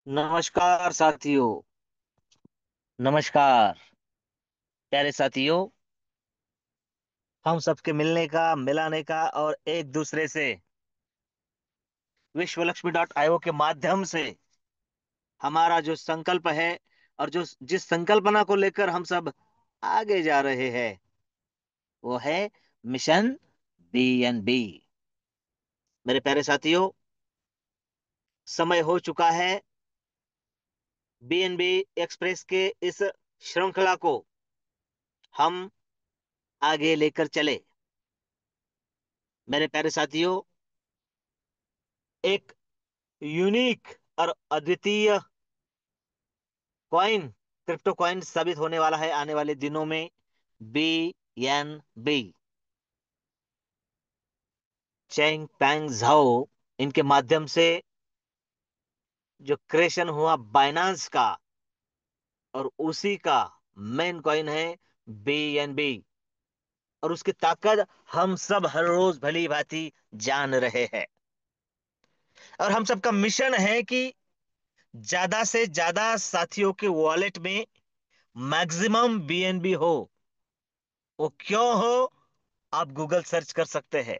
नमस्कार साथियों। नमस्कार प्यारे साथियों। हम सबके मिलने का, मिलाने का और एक दूसरे से विश्वलक्ष्मी के माध्यम से हमारा जो संकल्प है और जो जिस संकल्पना को लेकर हम सब आगे जा रहे हैं, वो है मिशन BNB। मेरे प्यारे साथियों, समय हो चुका है BNB एक्सप्रेस के इस श्रृंखला को हम आगे लेकर चले। मेरे प्यारे साथियों, एक यूनिक और अद्वितीय कॉइन, क्रिप्टो कॉइन साबित होने वाला है आने वाले दिनों में। BNB, चेंग पैंग झाओ, इनके माध्यम से जो क्रिएशन हुआ बाइनांस का, और उसी का मेन कॉइन है BNB। और उसकी ताकत हम सब हर रोज भली भांति जान रहे हैं। और हम सबका मिशन है कि ज्यादा से ज्यादा साथियों के वॉलेट में मैक्सिमम BNB हो। वो क्यों हो, आप गूगल सर्च कर सकते हैं।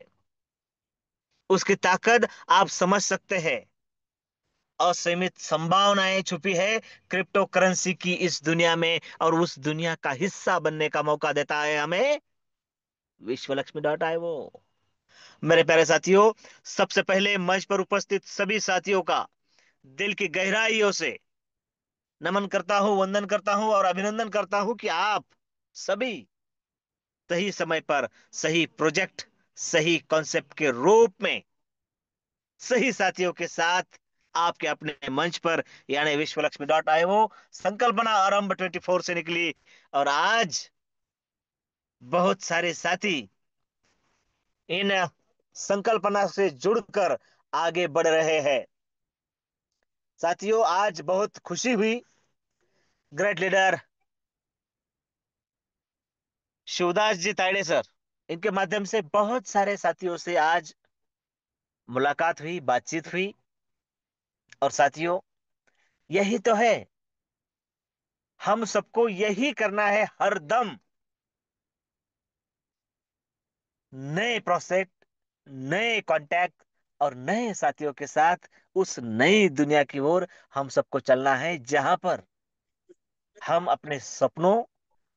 उसकी ताकत आप समझ सकते हैं। असीमित संभावनाएं छुपी है क्रिप्टो करेंसी की इस दुनिया में, और उस दुनिया का हिस्सा बनने का मौका देता है हमें विश्वलक्ष्मी.io। मेरे प्यारे साथियों, सबसे पहले मंच पर उपस्थित सभी साथियों का दिल की गहराइयों से नमन करता हूं, वंदन करता हूं और अभिनंदन करता हूं कि आप सभी सही समय पर सही प्रोजेक्ट, सही कॉन्सेप्ट के रूप में सही साथियों के साथ आपके अपने मंच पर, यानी विश्वलक्ष्मी.io, संकल्पना आरंभ 24 से निकली। और आज बहुत सारे साथी इन संकल्पना से जुड़कर आगे बढ़ रहे हैं। साथियों, आज बहुत खुशी हुई। ग्रेट लीडर शिवदास जी तायड़े सर, इनके माध्यम से बहुत सारे साथियों से आज मुलाकात हुई, बातचीत हुई। और साथियों, यही तो है, हम सबको यही करना है हर दम। नए प्रोजेक्ट, नए कांटेक्ट और नए साथियों के साथ उस नई दुनिया की ओर हम सबको चलना है, जहां पर हम अपने सपनों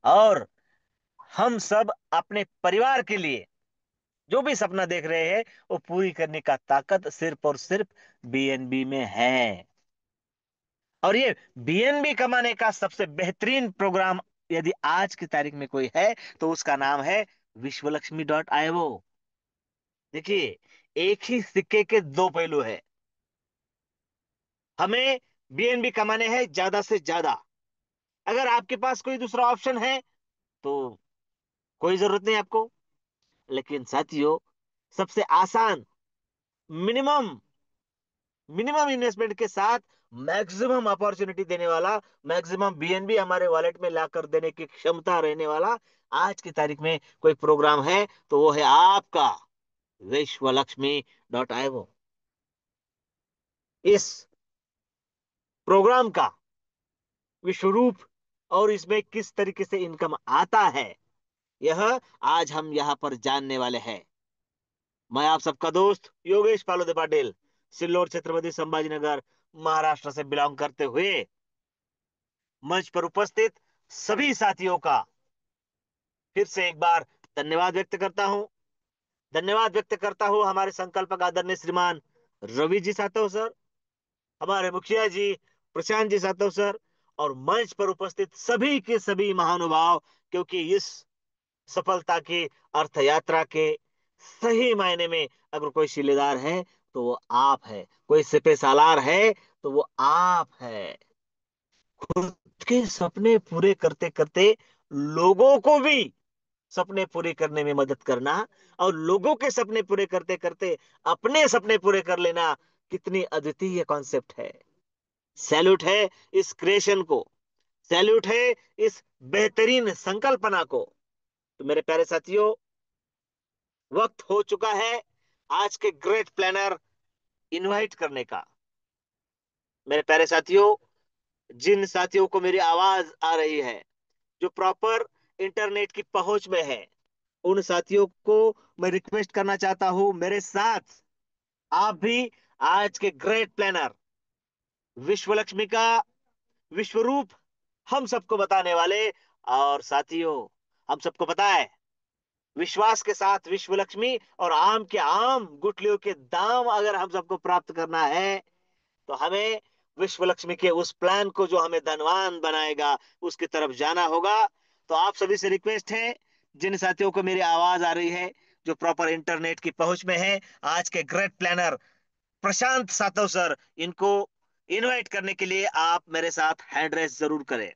और हम सब अपने परिवार के लिए जो भी सपना देख रहे हैं, वो पूरी करने का ताकत सिर्फ और सिर्फ BNB में है। और ये BNB कमाने का सबसे बेहतरीन प्रोग्राम यदि आज की तारीख में कोई है, तो उसका नाम है विश्वलक्ष्मी.io। देखिए, एक ही सिक्के के दो पहलू है। हमें BNB कमाने हैं ज्यादा से ज्यादा। अगर आपके पास कोई दूसरा ऑप्शन है तो कोई जरूरत नहीं आपको। लेकिन साथियों, सबसे आसान, मिनिमम मिनिमम इन्वेस्टमेंट के साथ मैक्सिमम अपॉर्चुनिटी देने वाला, मैक्सिमम BNB हमारे वॉलेट में लाकर देने की क्षमता रहने वाला आज की तारीख में कोई प्रोग्राम है, तो वो है आपका विश्वलक्ष्मी.io। इस प्रोग्राम का विश्व रूप और इसमें किस तरीके से इनकम आता है, यह आज हम यहां पर जानने वाले हैं। मैं आप सबका दोस्त योगेश पालोदे पाटिल, सिल्लोड, छत्रपति संभाजीनगर, महाराष्ट्र से बिलोंग करते हुए मंच पर उपस्थित सभी साथियों का फिर से एक बार धन्यवाद व्यक्त करता हूं। धन्यवाद व्यक्त करता हूं हमारे संकल्पक आदरणीय श्रीमान रवि जी सातव सर, हमारे मुखिया जी प्रशांत जी सातव सर, और मंच पर उपस्थित सभी के सभी महानुभाव। क्योंकि इस सफलता की अर्थ यात्रा के सही मायने में अगर कोई शिलेदार है तो वो आप है, कोई सिपे सालार है तो वो आप है। खुद के सपने पूरे करते करते लोगों को भी सपने पूरे करने में मदद करना, और लोगों के सपने पूरे करते करते अपने सपने पूरे कर लेना, कितनी अद्वितीय कॉन्सेप्ट है। सैल्यूट है इस क्रिएशन को, सैल्यूट है इस बेहतरीन संकल्पना को। तो मेरे प्यारे साथियों, वक्त हो चुका है आज के ग्रेट प्लानर इनवाइट करने का। मेरे प्यारे साथियों, जिन साथियों को मेरी आवाज आ रही है, जो प्रॉपर इंटरनेट की पहुंच में है, उन साथियों को मैं रिक्वेस्ट करना चाहता हूं, मेरे साथ आप भी आज के ग्रेट प्लानर विश्व लक्ष्मी का विश्व रूप हम सबको बताने वाले। और साथियों, हम सबको पता है, विश्वास के साथ विश्व लक्ष्मी और आम के आम गुठलियों के दाम अगर हम सबको प्राप्त करना है, तो हमें विश्व लक्ष्मी के उस प्लान को जो हमें धनवान बनाएगा, उसकी तरफ जाना होगा। तो आप सभी से रिक्वेस्ट है, जिन साथियों को मेरी आवाज आ रही है, जो प्रॉपर इंटरनेट की पहुंच में है, आज के ग्रेट प्लानर प्रशांत सातव सर, इनको इनवाइट करने के लिए आप मेरे साथ हैंड रेस जरूर करें।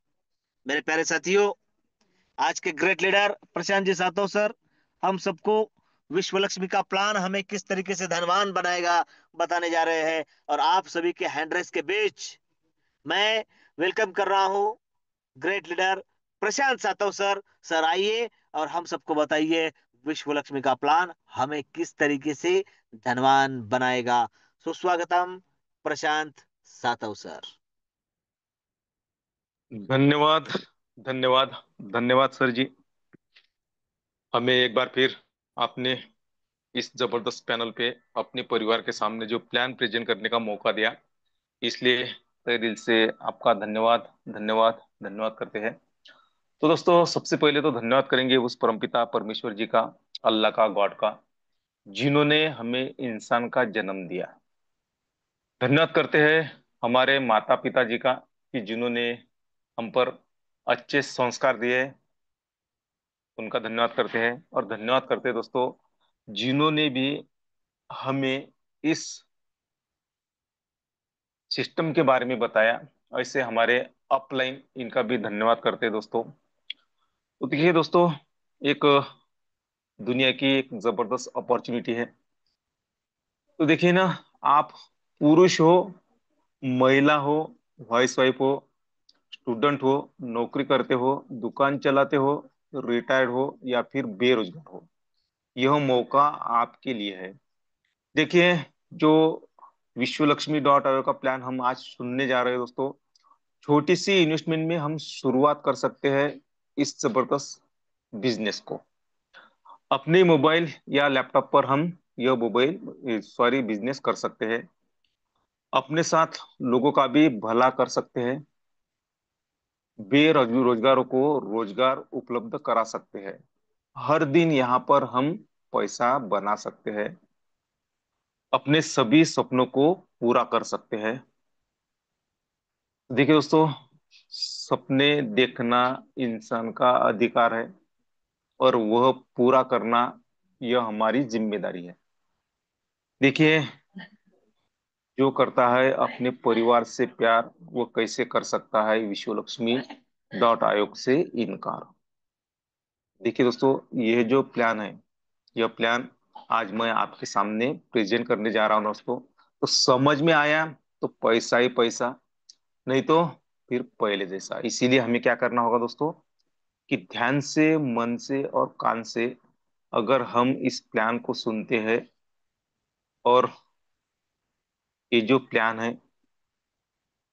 मेरे प्यारे साथियों, आज के great leader Prashant ji Satav sir हम सबको विश्व लक्ष्मी का प्लान हमें किस तरीके से धनवान बनाएगा बताने जा रहे हैं। और आप सभी के हैंड रेस के बीच मैं वेलकम कर रहा हूं ग्रेट लीडर प्रशांत सातव सर। सर आइए और हम सबको बताइए, विश्व लक्ष्मी का प्लान हमें किस तरीके से धनवान बनाएगा। सुस्वागतम प्रशांत सातव सर। धन्यवाद। धन्यवाद। धन्यवाद सर जी। हमें एक बार फिर आपने इस जबरदस्त पैनल पे अपने परिवार के सामने जो प्लान प्रेजेंट करने का मौका दिया, इसलिए तहे दिल से आपका धन्यवाद धन्यवाद धन्यवाद करते हैं। तो दोस्तों, सबसे पहले तो धन्यवाद करेंगे उस परमपिता परमेश्वर जी का, अल्लाह का, गॉड का, जिन्होंने हमें इंसान का जन्म दिया। धन्यवाद करते हैं हमारे माता पिता जी का, कि जिन्होंने हम पर अच्छे संस्कार दिए, उनका धन्यवाद करते हैं। और धन्यवाद करते हैं दोस्तों, जिन्होंने भी हमें इस सिस्टम के बारे में बताया, ऐसे हमारे अपलाइन, इनका भी धन्यवाद करते हैं दोस्तों। तो देखिए दोस्तों, एक दुनिया की एक जबरदस्त अपॉर्चुनिटी है। तो देखिए ना, आप पुरुष हो, महिला हो, हाउस वाइफ हो, स्टूडेंट हो, नौकरी करते हो, दुकान चलाते हो, रिटायर्ड हो या फिर बेरोजगार हो, यह मौका आपके लिए है। देखिए, जो विश्व लक्ष्मी डॉट आयो का प्लान हम आज सुनने जा रहे हैं दोस्तों, छोटी सी इन्वेस्टमेंट में हम शुरुआत कर सकते हैं इस जबरदस्त बिजनेस को। अपने मोबाइल या लैपटॉप पर हम यह मोबाइल सॉरी बिजनेस कर सकते हैं। अपने साथ लोगों का भी भला कर सकते हैं। बेरोजगारों को रोजगार उपलब्ध करा सकते हैं। हर दिन यहाँ पर हम पैसा बना सकते हैं। अपने सभी सपनों को पूरा कर सकते हैं। देखिए दोस्तों, सपने देखना इंसान का अधिकार है, और वह पूरा करना यह हमारी जिम्मेदारी है। देखिए, जो करता है अपने परिवार से प्यार, वो कैसे कर सकता है विश्व लक्ष्मी डॉट आयोग से इनकार। देखिए दोस्तों, यह जो प्लान है, यह प्लान आज मैं आपके सामने प्रेजेंट करने जा रहा हूँ दोस्तों। तो समझ में आया तो पैसा ही पैसा, नहीं तो फिर पहले जैसा। इसीलिए हमें क्या करना होगा दोस्तों, कि ध्यान से, मन से और कान से अगर हम इस प्लान को सुनते हैं, और ये जो प्लान है,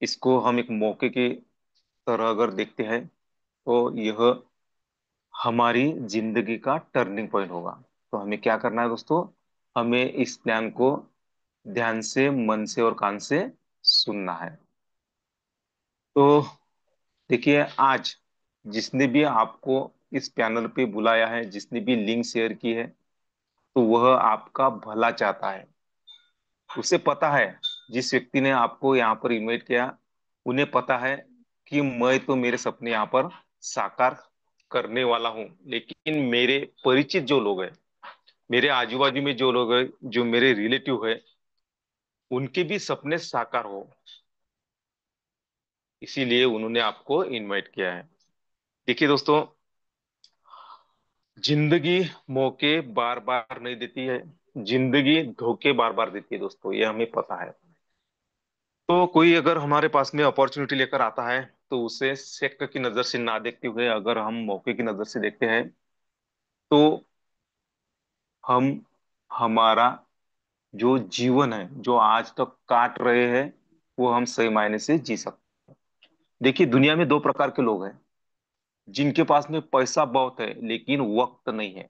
इसको हम एक मौके की तरह अगर देखते हैं, तो यह हमारी जिंदगी का टर्निंग पॉइंट होगा। तो हमें क्या करना है दोस्तों, हमें इस प्लान को ध्यान से, मन से और कान से सुनना है। तो देखिए, आज जिसने भी आपको इस पैनल पे बुलाया है, जिसने भी लिंक शेयर की है, तो वह आपका भला चाहता है। उसे पता है, जिस व्यक्ति ने आपको यहाँ पर इनवाइट किया, उन्हें पता है कि मैं तो मेरे सपने यहाँ पर साकार करने वाला हूँ, लेकिन मेरे परिचित जो लोग हैं, मेरे आजू बाजू में जो लोग हैं, जो मेरे रिलेटिव है, उनके भी सपने साकार हो, इसीलिए उन्होंने आपको इनवाइट किया है। देखिए दोस्तों, जिंदगी मौके बार बार नहीं देती है, जिंदगी धोखे बार बार देती है दोस्तों, ये हमें पता है। तो कोई अगर हमारे पास में अपॉर्चुनिटी लेकर आता है, तो उसे शक की नजर से ना देखते हुए अगर हम मौके की नजर से देखते हैं, तो हम हमारा जो जीवन है, जो आज तक काट रहे हैं, वो हम सही मायने से जी सकते। देखिए, दुनिया में दो प्रकार के लोग हैं, जिनके पास में पैसा बहुत है लेकिन वक्त नहीं है,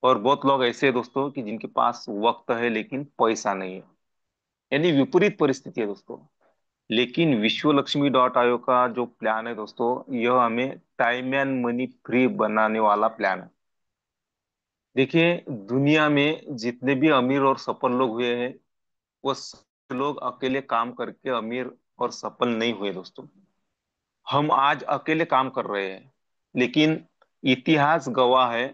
और बहुत लोग ऐसे हैं दोस्तों कि जिनके पास वक्त है लेकिन पैसा नहीं है। यानी विपरीत परिस्थिति है दोस्तों। लेकिन विश्व लक्ष्मी डॉट आयोग का जो प्लान है दोस्तों, यह हमें टाइम एंड मनी फ्री बनाने वाला प्लान है। देखिए, दुनिया में जितने भी अमीर और सफल लोग हुए हैं, वो सब लोग अकेले काम करके अमीर और सफल नहीं हुए दोस्तों। हम आज अकेले काम कर रहे हैं, लेकिन इतिहास गवाह है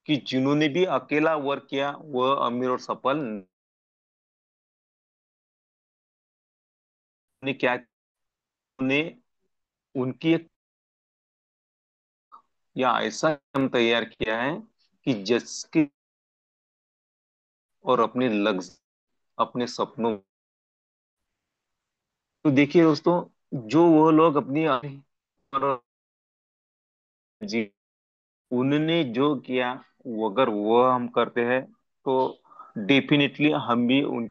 कि जिन्होंने भी अकेला वर्क किया वह अमीर और सफल ने क्या, उन्हें उनकी एक या ऐसा काम तैयार किया है कि जिसके और अपने लक्ष्य, अपने सपनों। तो देखिए दोस्तों, जो वो लोग अपनी और जी उन्होंने जो किया, वो अगर वो हम करते हैं तो डेफिनेटली हम भी उन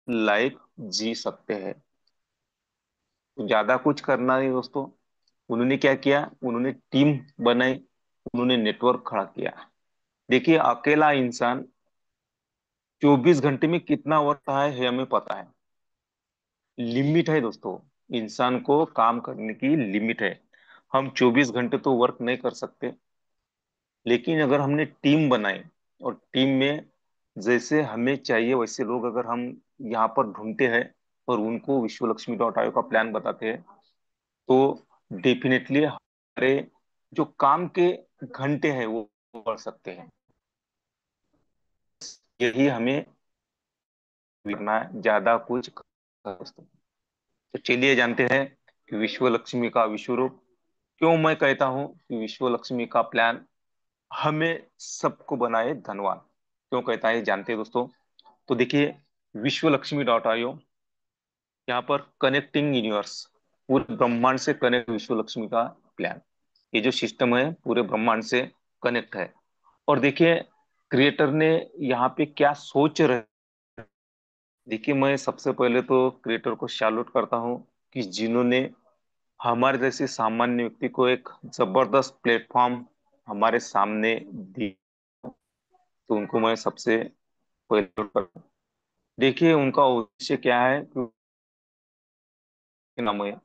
लाइफ जी सकते हैं। तो ज्यादा कुछ करना नहीं दोस्तों। उन्होंने क्या किया, उन्होंने टीम बनाई, उन्होंने नेटवर्क खड़ा किया। देखिए, अकेला इंसान 24 घंटे में कितना वर्क है हमें पता है। लिमिट है दोस्तों, इंसान को काम करने की लिमिट है। हम 24 घंटे तो वर्क नहीं कर सकते। लेकिन अगर हमने टीम बनाई, और टीम में जैसे हमें चाहिए वैसे लोग अगर हम यहाँ पर ढूंढते हैं, और उनको विश्व लक्ष्मी डॉट आयोग का प्लान बताते हैं, तो डेफिनेटली हमारे जो काम के घंटे हैं वो बढ़ सकते हैं। यही हमें करना है, ज्यादा कुछ कर सकते। तो चलिए जानते हैं कि विश्व लक्ष्मी का विश्व रूप। क्यों मैं कहता हूं कि विश्व लक्ष्मी का प्लान हमें सबको बनाए धनवान, क्यों कहता है जानते हैं दोस्तों। तो देखिए, विश्व लक्ष्मी डॉट आईओ, यहाँ पर कनेक्टिंग यूनिवर्स, पूरे ब्रह्मांड से कनेक्ट विश्व लक्ष्मी का प्लान। ये जो सिस्टम है पूरे ब्रह्मांड से कनेक्ट है। और देखिए, क्रिएटर ने यहाँ पे क्या सोच रहे। देखिए, मैं सबसे पहले तो क्रिएटर को सैल्यूट करता हूँ कि जिन्होंने हमारे जैसे सामान्य व्यक्ति को एक जबरदस्त प्लेटफॉर्म हमारे सामने दी। तो उनको मैं सबसे पहले salute करता हूं। देखिए, उनका उद्देश्य क्या है कि नाम है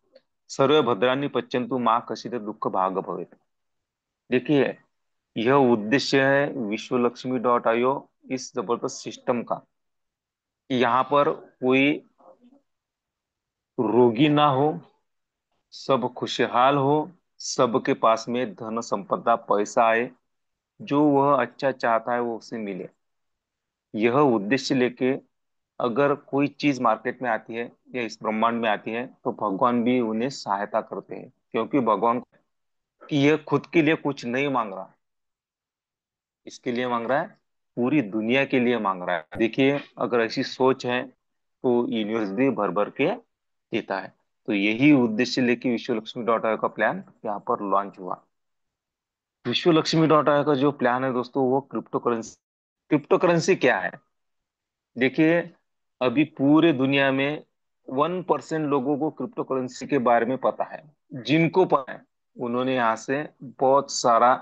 सर्वे भद्राणि पश्यन्तु माँ कशित दुख भाग भवेत्। देखिए, यह उद्देश्य है विश्व लक्ष्मी डॉट आईओ इस जबरदस्त सिस्टम का, कि यहाँ पर कोई रोगी ना हो, सब खुशहाल हो, सबके पास में धन संपदा पैसा आए, जो वह अच्छा चाहता है वो उसे मिले। यह उद्देश्य लेके अगर कोई चीज मार्केट में आती है या इस ब्रह्मांड में आती है, तो भगवान भी उन्हें सहायता करते हैं, क्योंकि भगवान कि यह खुद के लिए कुछ नहीं मांग रहा, इसके लिए मांग रहा है, पूरी दुनिया के लिए मांग रहा है। देखिए, अगर ऐसी सोच है तो यूनिवर्स भी भर भर के देता है। तो यही उद्देश्य लेके विश्व लक्ष्मी डॉट आयो का प्लान यहाँ पर लॉन्च हुआ। विश्व लक्ष्मी डॉट आयो का जो प्लान है दोस्तों, वो क्रिप्टो करेंसी। क्रिप्टो करेंसी क्या है? देखिए, अभी पूरे दुनिया में 1% लोगों को क्रिप्टो करेंसी के बारे में पता है। जिनको पता है, उन्होंने यहाँ से बहुत सारा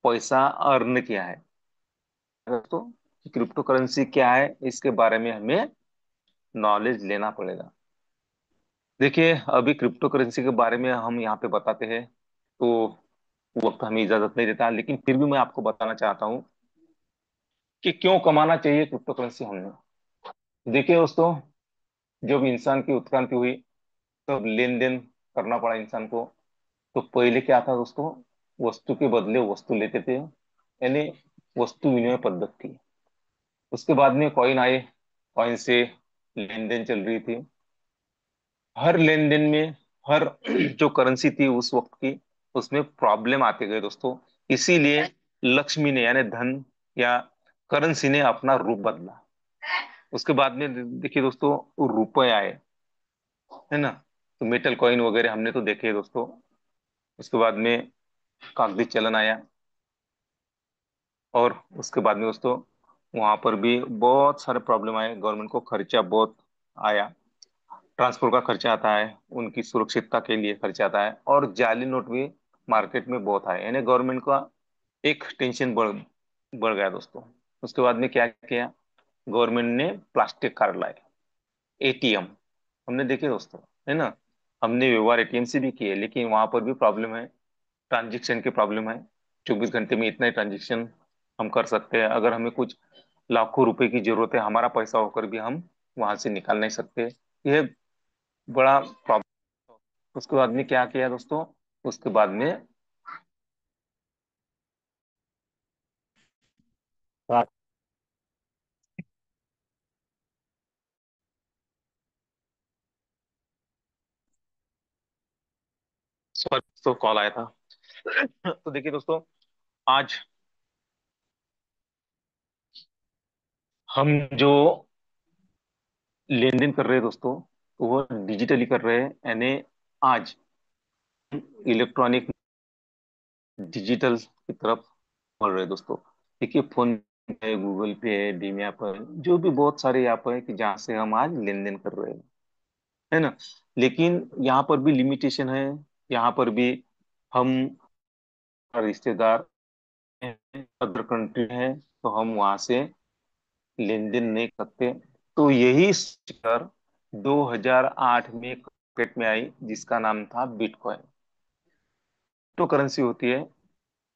पैसा अर्न किया है। दोस्तों, क्रिप्टो करेंसी क्या है, इसके बारे में हमें नॉलेज लेना पड़ेगा। देखिए, अभी क्रिप्टो करेंसी के बारे में हम यहाँ पे बताते हैं तो वक्त हमें इजाजत नहीं देता, लेकिन फिर भी मैं आपको बताना चाहता हूँ कि क्यों कमाना चाहिए क्रिप्टो करेंसी हमने। देखिए दोस्तों, जब इंसान की उत्क्रांति हुई, तब लेन देन करना पड़ा इंसान को। तो पहले क्या था दोस्तों, वस्तु के बदले वस्तु लेते थे, यानी वस्तु विनिमय पद्धति थी। उसके बाद में कॉइन आए, कॉइन से लेन देन चल रही थी। हर लेन देन में, हर जो करेंसी थी उस वक्त की, उसमें प्रॉब्लम आते गए दोस्तों। इसीलिए लक्ष्मी ने यानी धन या करेंसी ने अपना रूप बदला। उसके बाद में देखिए दोस्तों, रुपए आए, है ना। तो मेटल कॉइन वगैरह हमने तो देखे दोस्तों। उसके बाद में कागजी चलन आया, और उसके बाद में दोस्तों वहां पर भी बहुत सारे प्रॉब्लम आए, गवर्नमेंट को खर्चा बहुत आया। ट्रांसपोर्ट का खर्चा आता है, उनकी सुरक्षितता के लिए खर्चा आता है, और जाली नोट भी मार्केट में बहुत आए, यानी गवर्नमेंट का एक टेंशन बढ़ गया दोस्तों। उसके बाद में क्या किया, गवर्नमेंट ने प्लास्टिक कार्ड लाए, एटीएम हमने देखे दोस्तों, है ना। हमने व्यवहार एटीएम से भी किए, लेकिन वहां पर भी प्रॉब्लम है, ट्रांजेक्शन की प्रॉब्लम है। 24 घंटे में इतना ही ट्रांजेक्शन हम कर सकते हैं। अगर हमें कुछ लाखों रुपए की जरूरत है, हमारा पैसा होकर भी हम वहां से निकाल नहीं सकते। यह बड़ा प्रॉब्लम। उसके बाद में क्या किया दोस्तों, उसके बाद में सॉरी दोस्तों, कॉल आया था। तो देखिए दोस्तों, आज हम जो लेन देन कर रहे हैं दोस्तों, तो वो डिजिटली कर रहे हैं, यानी आज इलेक्ट्रॉनिक डिजिटल की तरफ बढ़ रहे हैं दोस्तों। देखिए, फोन पे, गूगल पे है, भीम ऐप है, जो भी बहुत सारे ऐप है कि जहाँ से हम आज लेन देन कर रहे हैं, है ना। लेकिन यहाँ पर भी लिमिटेशन है। यहाँ पर भी हम रिश्तेदार अदर कंट्री है, तो हम वहां से लेन देन नहीं करते। तो यही सोचकर 2008 में एक मार्केट में आई, जिसका नाम था बिटकॉइन। क्रिप्टो करेंसी होती है।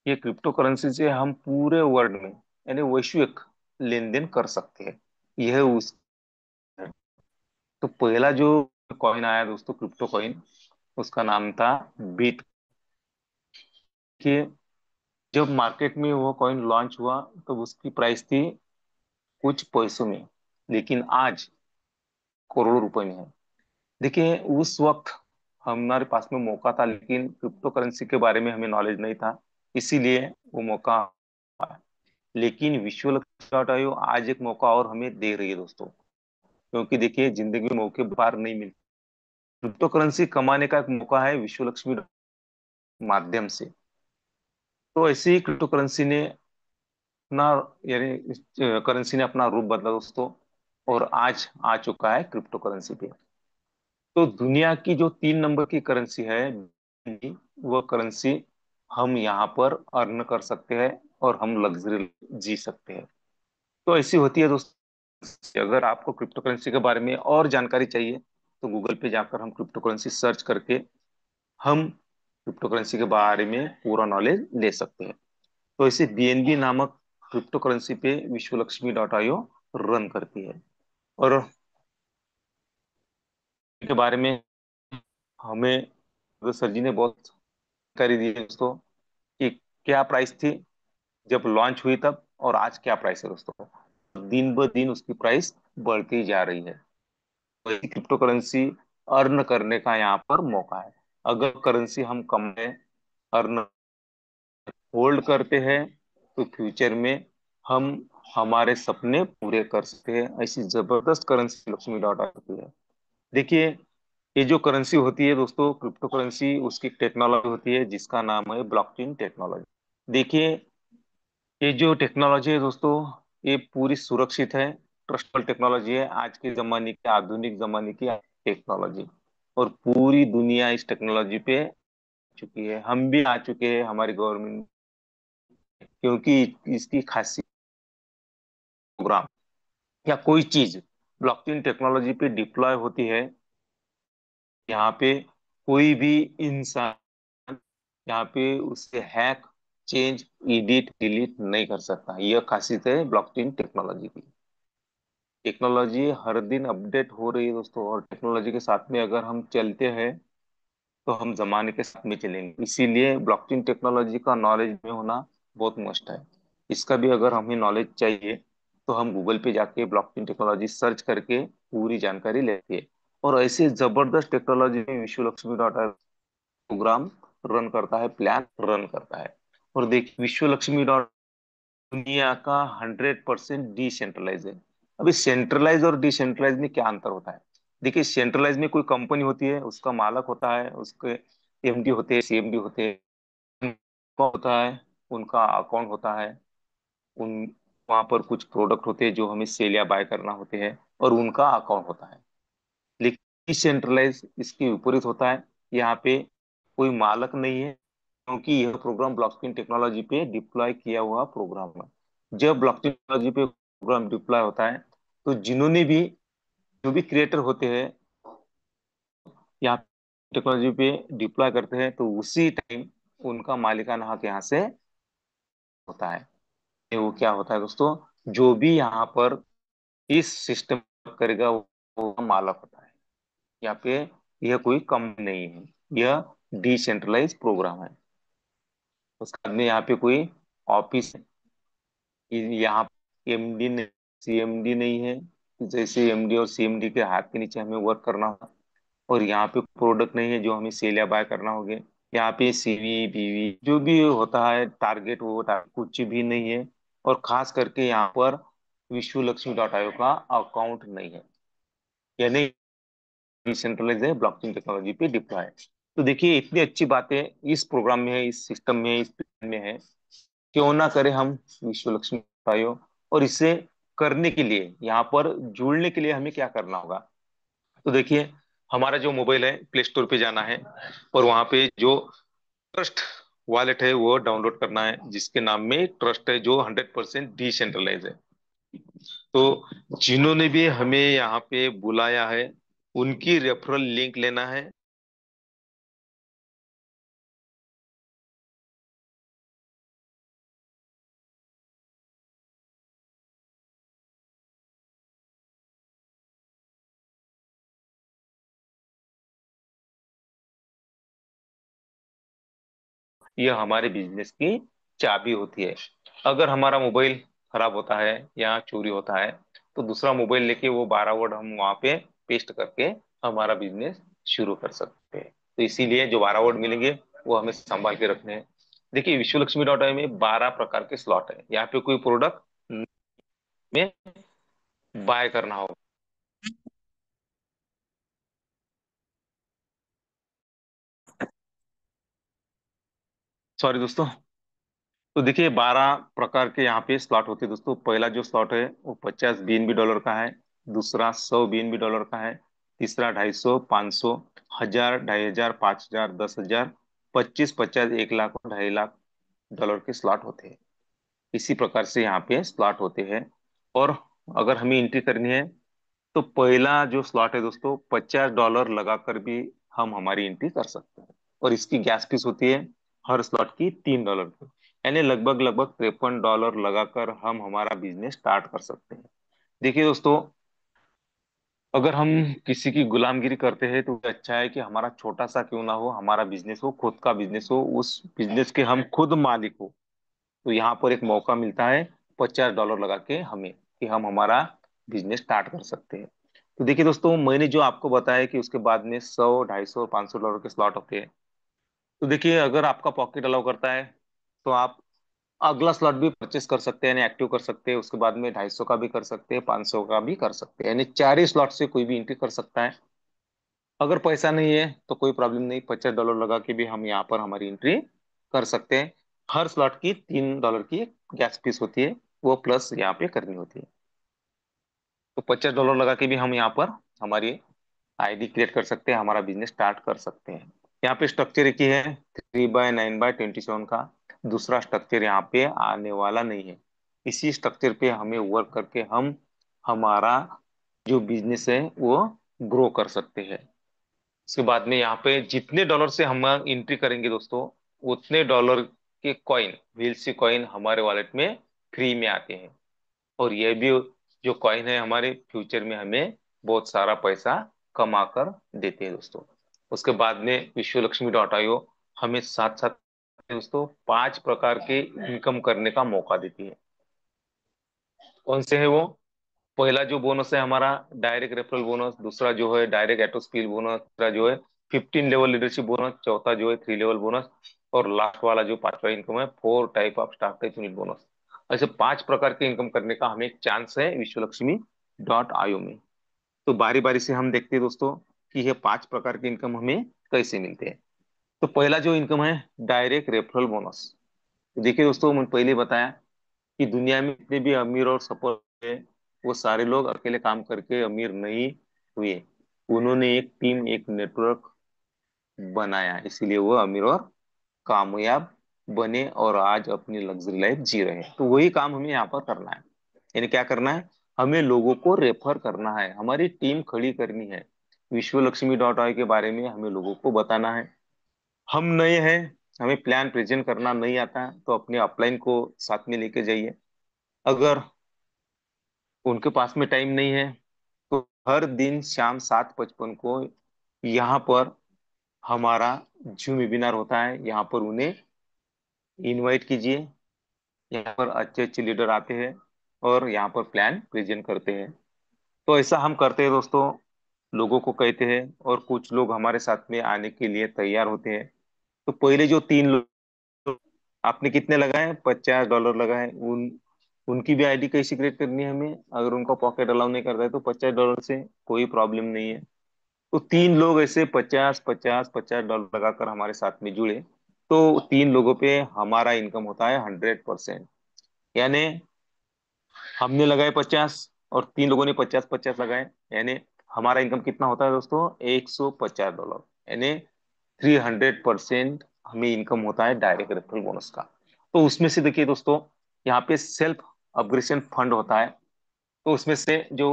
ये क्रिप्टो करेंसी से हम पूरे वर्ल्ड में, यानी वैश्विक लेन देन कर सकते हैं। यह उस तो पहला जो कॉइन आया दोस्तों, क्रिप्टो कॉइन, उसका नाम था बिट के। जब मार्केट में वो कॉइन लॉन्च हुआ, तो उसकी प्राइस थी कुछ पैसों में, लेकिन आज करोड़ों रुपए में है। देखिए, उस वक्त हमारे पास में मौका था, लेकिन क्रिप्टो करेंसी के बारे में हमें नॉलेज नहीं था, इसीलिए वो मौका आया। लेकिन विश्व.io आज एक मौका और हमें दे रही है दोस्तों, क्योंकि देखिए, जिंदगी में मौके बार नहीं मिलते। क्रिप्टो करेंसी कमाने का एक मौका है विश्व लक्ष्मी माध्यम से। तो ऐसे ही क्रिप्टो करेंसी ने अपना, यानी करेंसी ने अपना रूप बदला दोस्तों, और आज आ चुका है क्रिप्टो करेंसी पे। तो दुनिया की जो 3 नंबर की करेंसी है, वो करेंसी हम यहाँ पर अर्न कर सकते हैं, और हम लग्जरी जी सकते हैं। तो ऐसी होती है दोस्तों। अगर आपको क्रिप्टो करेंसी के बारे में और जानकारी चाहिए, तो गूगल पे जाकर हम क्रिप्टो करेंसी सर्च करके हम क्रिप्टो करेंसी के बारे में पूरा नॉलेज ले सकते हैं। तो इसे बीएनबी नामक क्रिप्टो करेंसी पे विश्वलक्ष्मी.io रन करती है। और के बारे में हमें तो सर जी ने बहुत जानकारी दी है दोस्तों, कि क्या प्राइस थी जब लॉन्च हुई तब, और आज क्या प्राइस है दोस्तों। दिन ब दिन उसकी प्राइस बढ़ती जा रही है। तो क्रिप्टो करेंसी अर्न करने का यहाँ पर मौका है। अगर करेंसी हम कम में अर्न होल्ड करते हैं, तो फ्यूचर में हम हमारे सपने पूरे कर सकते हैं। ऐसी जबरदस्त करेंसी लक्ष्मी.io है। देखिए, ये जो करेंसी होती है दोस्तों, क्रिप्टो करेंसी, उसकी टेक्नोलॉजी होती है जिसका नाम है ब्लॉकचेन टेक्नोलॉजी। देखिए, ये जो टेक्नोलॉजी है दोस्तों, ये पूरी सुरक्षित है, ट्रस्टेबल टेक्नोलॉजी है, आज के जमाने की, आधुनिक जमाने की टेक्नोलॉजी। और पूरी दुनिया इस टेक्नोलॉजी पे आ चुकी है, हम भी आ चुके हैं, हमारी गवर्नमेंट, क्योंकि इसकी खासियत, प्रोग्राम या कोई चीज ब्लॉकचेन टेक्नोलॉजी पे डिप्लॉय होती है, यहाँ पे कोई भी इंसान यहाँ पे उससे हैक, चेंज, एडिट, डिलीट नहीं कर सकता। यह खासियत है ब्लॉकचेन टेक्नोलॉजी की। टेक्नोलॉजी हर दिन अपडेट हो रही है दोस्तों, और टेक्नोलॉजी के साथ में अगर हम चलते हैं, तो हम जमाने के साथ में चलेंगे। इसीलिए ब्लॉकचेन टेक्नोलॉजी का नॉलेज में होना बहुत मस्ट है। इसका भी अगर हमें नॉलेज चाहिए, तो हम गूगल पे जाके ब्लॉकचेन टेक्नोलॉजी सर्च करके पूरी जानकारी लेते हैं। और ऐसे जबरदस्त टेक्नोलॉजी में विश्वलक्ष्मी.io प्रोग्राम रन करता है, प्लान रन करता है। और देखिए, विश्वलक्ष्मी दुनिया का 100% डिसेंट्रलाइज है। अभी सेंट्रलाइज और डिसेंट्रलाइज में क्या अंतर होता है। देखिए, सेंट्रलाइज में कोई कंपनी होती है, उसका मालक होता है, उसके एमडी होते हैं, सीएमडी होते हैं, कौन होता है, उनका अकाउंट होता है, उन वहां पर कुछ प्रोडक्ट होते हैं जो हमें सेल या बाय करना होते हैं, और उनका अकाउंट होता है। डिसेंट्रलाइज इसके विपरीत होता है। यहाँ पे कोई मालक नहीं है, क्योंकि यह प्रोग्राम ब्लॉकचेन टेक्नोलॉजी पे डिप्लॉय किया हुआ प्रोग्राम है। जब ब्लॉकचेन टेक्नोलॉजी पे प्रोग्राम डिप्लॉय होता है, तो जिन्होंने भी, जो भी क्रिएटर होते हैं यहाँ टेक्नोलॉजी पे डिप्लॉय करते हैं, तो उसी टाइम उनका मालिकाना हक यहाँ से होता है। ये वो क्या होता है दोस्तों, जो भी यहाँ पर इस सिस्टम करेगा वो मालक होता है। यहाँ पे यह कोई कंपनी नहीं है, यह डिसेंट्रलाइज प्रोग्राम है। उसके बाद में यहाँ पे कोई ऑफिस, यहाँ एमडी नहीं, सीएमडी नहीं है। जैसे एमडी और सीएमडी के हाथ के नीचे हमें वर्क करना होगा। और यहाँ पे प्रोडक्ट नहीं है जो हमें सेल या बाय करना होगा। यहाँ पे सीवी बीवी जो भी होता है टारगेट, वो टारगेट कुछ भी नहीं है। और खास करके यहाँ पर विश्व लक्ष्मी डॉट आयोग का अकाउंट नहीं है, यानी डिसेंट्रलाइज है, ब्लॉकचेन टेक्नोलॉजी पे डिप्लॉय है। तो देखिए, इतनी अच्छी बातें इस प्रोग्राम में है, इस सिस्टम में है, इस प्लान में है। क्यों ना करें हम विश्व लक्ष्मी आयोग। और इसे करने के लिए, यहाँ पर जुड़ने के लिए हमें क्या करना होगा। तो देखिए, हमारा जो मोबाइल है, प्ले स्टोर पे जाना है, और वहां पे जो ट्रस्ट वॉलेट है वो डाउनलोड करना है, जिसके नाम में ट्रस्ट है, जो 100% डिसेंट्रलाइज है। तो जिन्होंने भी हमें यहाँ पे बुलाया है, उनकी रेफरल लिंक लेना है। यह हमारे बिजनेस की चाबी होती है। अगर हमारा मोबाइल खराब होता है या चोरी होता है, तो दूसरा मोबाइल लेके वो 12 वर्ड हम वहां पे पेस्ट करके हमारा बिजनेस शुरू कर सकते हैं। तो इसीलिए जो 12 वर्ड मिलेंगे वो हमें संभाल के रखने हैं। देखिए, विश्व लक्ष्मी डॉट आई में 12 प्रकार के स्लॉट है। यहाँ पे कोई प्रोडक्ट में बाय करना होगा। सॉरी दोस्तों। तो देखिए, 12 प्रकार के यहाँ पे स्लॉट होते हैं दोस्तों। पहला जो स्लॉट है वो 50 BNB डॉलर का है। दूसरा 100 BNB डॉलर का है। तीसरा 250, 500, 1000, 2500, 5000, 10,000, 25, 50, 1 लाख और 2.5 लाख डॉलर के स्लॉट होते हैं। इसी प्रकार से यहाँ पे स्लॉट होते हैं। और अगर हमें एंट्री करनी है, तो पहला जो स्लॉट है दोस्तों, $50 लगाकर भी हम हमारी एंट्री कर सकते हैं। और इसकी गैस फीस होती है हर स्लॉट की $3 की। यानी लगभग लगभग $53 लगाकर हम हमारा बिजनेस स्टार्ट कर सकते हैं। देखिए दोस्तों, अगर हम किसी की गुलामगिरी करते हैं, तो अच्छा है कि हमारा छोटा सा क्यों ना हो, हमारा बिजनेस हो, खुद का बिजनेस हो, उस बिजनेस के हम खुद मालिक हो। तो यहाँ पर एक मौका मिलता है $50 लगा के हमें, कि हम हमारा बिजनेस स्टार्ट कर सकते हैं। तो देखिए दोस्तों, मैंने जो आपको बताया कि उसके बाद में 100, 250 और $500 के स्लॉट होते हैं। तो देखिए, अगर आपका पॉकेट अलाउ करता है, तो आप अगला स्लॉट भी परचेस कर सकते हैं, यानी एक्टिव कर सकते हैं। उसके बाद में 250 का भी कर सकते हैं, 500 का भी कर सकते हैं, यानी 4 ही स्लॉट से कोई भी एंट्री कर सकता है। अगर पैसा नहीं है तो कोई प्रॉब्लम नहीं, $50 लगा के भी हम यहाँ पर हमारी एंट्री कर सकते हैं। हर स्लॉट की $3 की गैस फीस होती है, वो प्लस यहाँ पे करनी होती है। तो $50 लगा के भी हम यहाँ पर हमारी आईडी क्रिएट कर सकते हैं, हमारा बिजनेस स्टार्ट कर सकते हैं। यहाँ पे स्ट्रक्चर एक ही है, 3/9/27 का। दूसरा स्ट्रक्चर यहाँ पे आने वाला नहीं है। इसी स्ट्रक्चर पे हमें वर्क करके हम हमारा जो बिजनेस है वो ग्रो कर सकते हैं। उसके बाद में यहाँ पे जितने डॉलर से हम एंट्री करेंगे दोस्तों, उतने डॉलर के कॉइन, व्हील्स कॉइन हमारे वॉलेट में फ्री में आते हैं। और ये भी जो कॉइन है हमारे फ्यूचर में हमें बहुत सारा पैसा कमा कर देते हैं दोस्तों। उसके बाद में विश्व लक्ष्मी डॉट आईओ हमें साथ साथ दोस्तों 5 प्रकार के इनकम करने का मौका देती है। कौन से है वो? पहला जो बोनस है हमारा, डायरेक्ट रेफरल बोनस। दूसरा जो है डायरेक्ट एटो स्किल बोनस। तीसरा जो है 15 लेवल लीडरशिप बोनस। चौथा जो है 3 लेवल बोनस। और लास्ट वाला जो पांचवा इनकम है, 4 type of staff type unit bonus. ऐसे 5 प्रकार के इनकम करने का हमें चांस है विश्व लक्ष्मी डॉट आईओ में। तो बारी बारी से हम देखते हैं दोस्तों कि ये 5 प्रकार के इनकम हमें कैसे मिलते हैं। तो पहला जो इनकम है, डायरेक्ट रेफरल बोनस। देखिए दोस्तों, मैंने पहले बताया कि दुनिया में जितने भी अमीर और सफल है, वो सारे लोग अकेले काम करके अमीर नहीं हुए। उन्होंने एक टीम, एक नेटवर्क बनाया, इसीलिए वो अमीर और कामयाब बने और आज अपनी लग्जरी लाइफ जी रहे हैं। तो वही काम हमें यहाँ पर करना है। यानी क्या करना है, हमें लोगों को रेफर करना है, हमारी टीम खड़ी करनी है। विश्वलक्ष्मी के बारे में हमें लोगों को बताना है। हम नए हैं, हमें प्लान प्रेजेंट करना नहीं आता है, तो अपने अपलाइन को साथ में लेके जाइए। अगर उनके पास में टाइम नहीं है, तो हर दिन शाम 7:55 को यहाँ पर हमारा जूम वेबिनार होता है, यहाँ पर उन्हें इनवाइट कीजिए। यहाँ पर अच्छे अच्छे लीडर आते हैं और यहाँ पर प्लान प्रेजेंट करते हैं। तो ऐसा हम करते हैं दोस्तों, लोगों को कहते हैं और कुछ लोग हमारे साथ में आने के लिए तैयार होते हैं। तो पहले जो 3 लोग आपने कितने लगाए, $50 लगाए, उनकी भी आईडी कैसे क्रिएट करनी है हमें, अगर उनका पॉकेट अलाउ नहीं करता है तो $50 से कोई प्रॉब्लम नहीं है। तो 3 लोग ऐसे 50 50 $50 लगाकर हमारे साथ में जुड़े, तो 3 लोगों पे हमारा इनकम होता है 100%। यानी हमने लगाए 50 और 3 लोगों ने 50 50 लगाए, यानी हमारा इनकम कितना होता है दोस्तों, $150। यानी 300% हमें इनकम होता है डायरेक्ट रेफरल बोनस का। तो उसमें से देखिए दोस्तों, यहाँ पे सेल्फ अपग्रेशन फंड होता है। तो उसमें से जो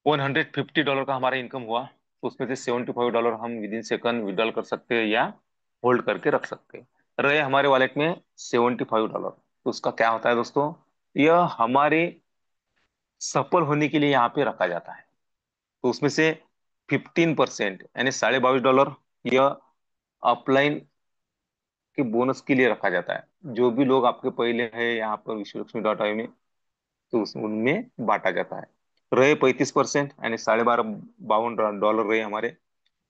$150 का हमारा इनकम हुआ, तो उसमें से $75 हम विद इन सेकंड विड्रॉल कर सकते हैं या होल्ड करके रख सकते हैं। रहे हमारे वॉलेट में $75, तो उसका क्या होता है दोस्तों, यह हमारे सफल होने के लिए यहाँ पे रखा जाता है। तो उसमें से 15% यानी $22.5 यह अपलाइन के बोनस के लिए रखा जाता है। जो भी लोग आपके पहले हैं यहाँ पर विश्वलक्ष्मी में, तो उनमें बांटा जाता है। रहे 35% यानी $12.52 रहे हमारे,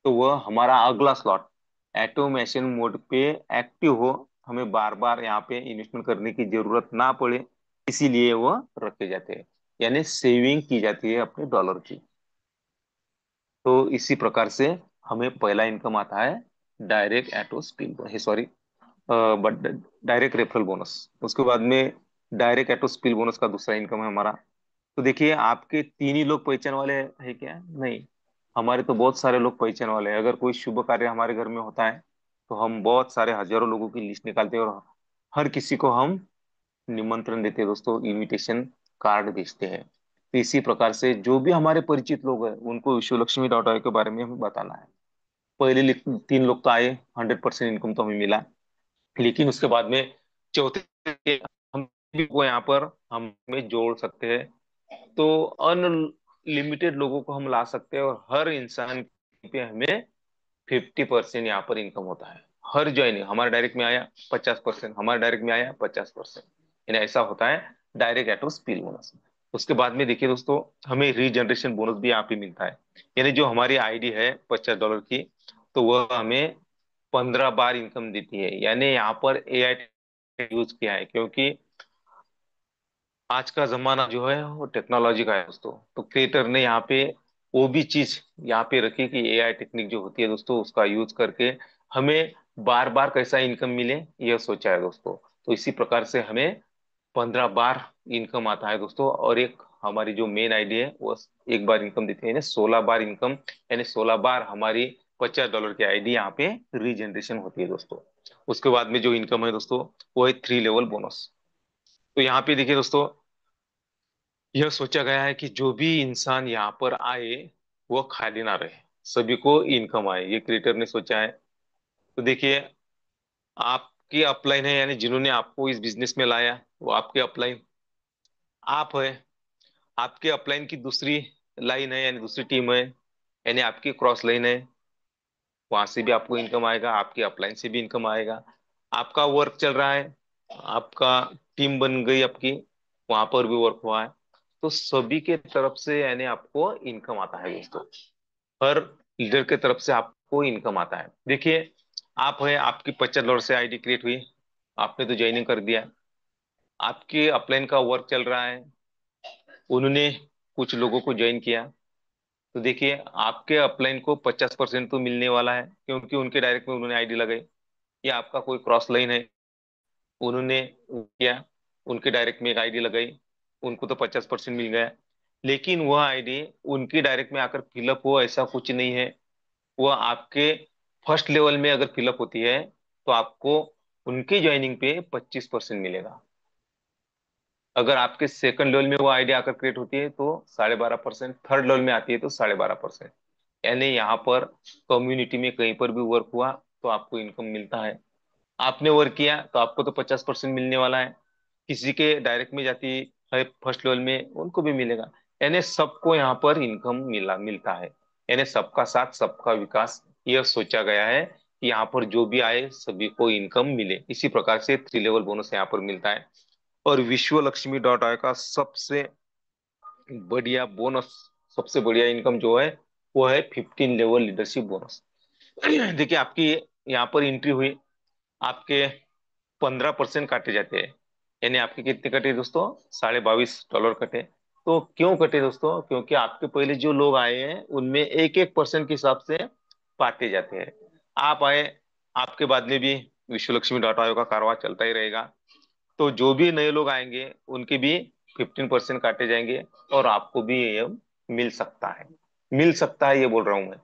तो वह हमारा अगला स्लॉट ऑटोमेशन मोड पे एक्टिव हो, हमें बार बार यहाँ पे इन्वेस्टमेंट करने की जरूरत ना पड़े, इसीलिए वह रखे जाते हैं। यानी सेविंग की जाती है अपने डॉलर की। तो इसी प्रकार से हमें पहला इनकम आता है डायरेक्ट एटो स्पिल, sorry, but direct referral bonus. उसके बाद में डायरेक्ट एटो स्पिल बोनस का दूसरा इनकम है हमारा। तो देखिए, आपके 3 ही लोग पहचान वाले हैं क्या, नहीं, हमारे तो बहुत सारे लोग पहचान वाले हैं। अगर कोई शुभ कार्य हमारे घर में होता है, तो हम बहुत सारे हजारों लोगों की लिस्ट निकालते हैं और हर किसी को हम निमंत्रण देते हैं दोस्तों, इनविटेशन कार्ड भेजते हैं। तो इसी प्रकार से जो भी हमारे परिचित लोग हैं, उनको विश्वलक्ष्मी के बारे में हमें बताना है। पहले 3 लोग तो आए, 100% इनकम तो हमें मिला, लेकिन उसके बाद में चौथे हम भी को यहाँ पर हमें जोड़ सकते हैं। तो अनलिमिटेड लोगों को हम ला सकते हैं और हर इंसान पे हमें 50% यहाँ पर इनकम होता है। हर ज्वाइनिंग हमारे डायरेक्ट में आया 50%, हमारे डायरेक्ट में आया 50%, यानी ऐसा होता है डायरेक्ट एटो स्पिल बोनस। उसके बाद में देखिए दोस्तों, हमें रीजनरेशन बोनस भी यहाँ पे मिलता है। यानी जो हमारी आईडी है $50 की, तो वह हमें 15 बार इनकम देती है। यानी यहाँ पर एआई यूज किया है, क्योंकि आज का जमाना जो है वो टेक्नोलॉजी का है दोस्तों। तो क्रिएटर ने यहाँ पे वो भी चीज यहाँ पे रखी कि एआई टेक्निक जो होती है दोस्तों, उसका यूज करके हमें बार बार कैसा इनकम मिले, यह सोचा है दोस्तों। तो इसी प्रकार से हमें 15 बार इनकम आता है दोस्तों। और एक हमारी जो मेन आईडी है वो एक बार इनकम देती है, यानी 16 बार इनकम, यानी 16 बार हमारी $50 की आईडी यहाँ पे रीजनरेशन होती है दोस्तों। उसके बाद में जो इनकम है दोस्तों, वो है 3 लेवल बोनस। तो यहाँ पे देखिए दोस्तों, यह सोचा गया है कि जो भी इंसान यहाँ पर आए, वो खाली ना रहे, सभी को इनकम आए, ये क्रिएटर ने सोचा है। तो देखिए, आपकी अपलाइन है, यानी जिन्होंने आपको इस बिजनेस में लाया वो आपके अपलाइन आप है। आपके अपलाइन की दूसरी लाइन है, यानी दूसरी टीम है, यानी आपकी क्रॉस लाइन है, वहां से भी आपको इनकम आएगा, आपकी अपलाइन से भी इनकम आएगा। आपका वर्क चल रहा है, आपका टीम बन गई आपकी, वहां पर भी वर्क हुआ है, तो सभी के तरफ से यानी आपको इनकम आता है दोस्तों। हर लीडर के तरफ से आपको इनकम आता है। देखिए, आप है, आपकी $50 से आईडी क्रिएट हुई, आपने तो ज्वाइनिंग कर दिया, आपके अपलाइन का वर्क चल रहा है, उन्होंने कुछ लोगों को ज्वाइन किया। तो देखिए, आपके अपलाइन को 50% तो मिलने वाला है, क्योंकि उनके डायरेक्ट में उन्होंने आईडी लगाई। या आपका कोई क्रॉस लाइन है, उन्होंने किया, उनके डायरेक्ट में एक आईडी लगाई, उनको तो 50% मिल गया। लेकिन वह आईडी उनकी डायरेक्ट में आकर फिलअप हो ऐसा कुछ नहीं है। वह आपके फर्स्ट लेवल में अगर फिलअप होती है तो आपको उनकी ज्वाइनिंग पे 25% मिलेगा। अगर आपके सेकंड लेवल में वो आईडी आकर क्रिएट होती है तो 12.5%, थर्ड लेवल में आती है तो 12.5%। यानी यहाँ पर कम्युनिटी में कहीं पर भी वर्क हुआ तो आपको इनकम मिलता है। आपने वर्क किया तो आपको तो 50% मिलने वाला है। किसी के डायरेक्ट में जाती है फर्स्ट लेवल में, उनको भी मिलेगा। यानी सबको यहाँ पर इनकम मिलता है। यानी सबका साथ सबका विकास, यह सोचा गया है कि यहाँ पर जो भी आए सभी को इनकम मिले। इसी प्रकार से 3 लेवल बोनस यहाँ पर मिलता है। और विश्व लक्ष्मी डॉट आई का सबसे बढ़िया बोनस, सबसे बढ़िया इनकम जो है वो है 15 लेवल लीडरशिप बोनस। देखिए आपकी यहाँ पर एंट्री हुई, आपके 15% काटे जाते हैं। यानी आपके कितने कटे दोस्तों? $22.5 कटे। तो क्यों कटे दोस्तों? क्योंकि आपके पहले जो लोग आए हैं उनमें 1-1% के हिसाब से काटे जाते हैं। आप आए, आपके बाद में भी विश्व लक्ष्मी डॉट आयोग का कारवा चलता ही रहेगा। तो जो भी नए लोग आएंगे उनके भी 15% काटे जाएंगे और आपको भी ये मिल सकता है। मिल सकता है ये बोल रहा हूं मैं,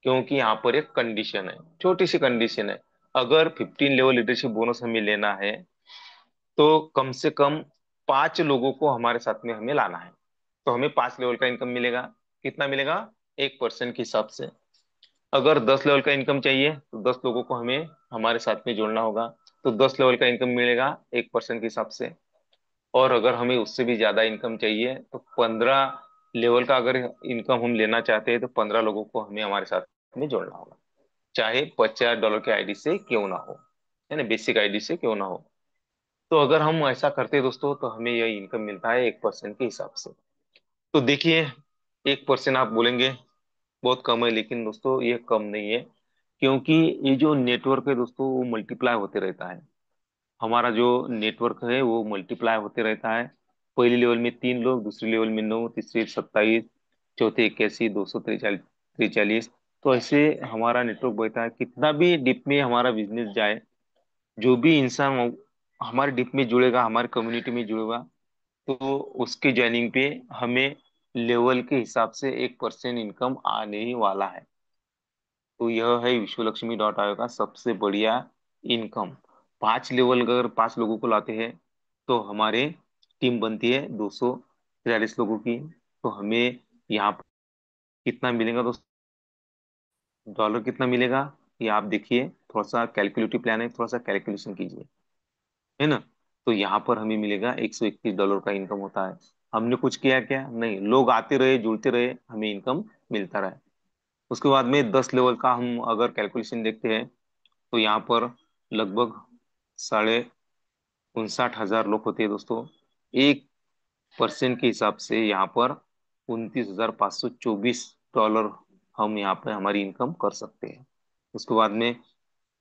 क्योंकि यहाँ पर एक कंडीशन है, छोटी सी कंडीशन है। अगर 15 लेवल लीडरशिप बोनस हमें लेना है तो कम से कम 5 लोगों को हमारे साथ में हमें लाना है। तो हमें 5 लेवल का इनकम मिलेगा। कितना मिलेगा? 1% के हिसाब से। अगर 10 लेवल का इनकम चाहिए तो 10 लोगों को हमें हमारे साथ में जोड़ना होगा। तो 10 लेवल का इनकम मिलेगा 1% के हिसाब से। और अगर हमें उससे भी ज्यादा इनकम चाहिए तो 15 लेवल का अगर इनकम हम लेना चाहते हैं तो 15 लोगों को हमें हमारे साथ में जोड़ना होगा, चाहे $50 के आईडी से क्यों ना हो, है ना, बेसिक आईडी से क्यों ना हो। तो अगर हम ऐसा करते हैं दोस्तों तो हमें यह इनकम मिलता है 1% के हिसाब से। तो देखिए, 1% आप बोलेंगे बहुत कम है, लेकिन दोस्तों ये कम नहीं है। क्योंकि ये जो नेटवर्क है दोस्तों वो मल्टीप्लाई होते रहता है। हमारा जो नेटवर्क है वो मल्टीप्लाई होते रहता है। पहले लेवल में 3 लोग, दूसरे लेवल में 9, तीसरे 27, चौथे 81, 243। तो ऐसे हमारा नेटवर्क बढ़ता है। कितना भी डीप में हमारा बिजनेस जाए, जो भी इंसान हमारे डीप में जुड़ेगा, हमारे कम्युनिटी में जुड़ेगा, तो उसके ज्वाइनिंग पे हमें लेवल के हिसाब से 1% इनकम आने ही वाला है। तो यह है विश्व लक्ष्मी डॉट आयो का सबसे बढ़िया इनकम। 5 लेवल अगर 5 लोगों को लाते हैं तो हमारे टीम बनती है 243 लोगों की। तो हमें यहाँ पर कितना मिलेगा दोस्तों? डॉलर कितना मिलेगा ये आप देखिए। थोड़ा सा कैलकुलेटिव प्लान है, थोड़ा सा कैलकुलेशन कीजिए, है ना। तो यहाँ पर हमें मिलेगा $121 का इनकम होता है। हमने कुछ किया क्या? नहीं, लोग आते रहे, जुड़ते रहे, हमें इनकम मिलता रहा। उसके बाद में 10 लेवल का हम अगर कैलकुलेशन देखते हैं तो यहाँ पर लगभग 59,500 लोग होते हैं दोस्तों। 1% के हिसाब से यहाँ पर $29,524 हम यहाँ पे हमारी इनकम कर सकते हैं। उसके बाद में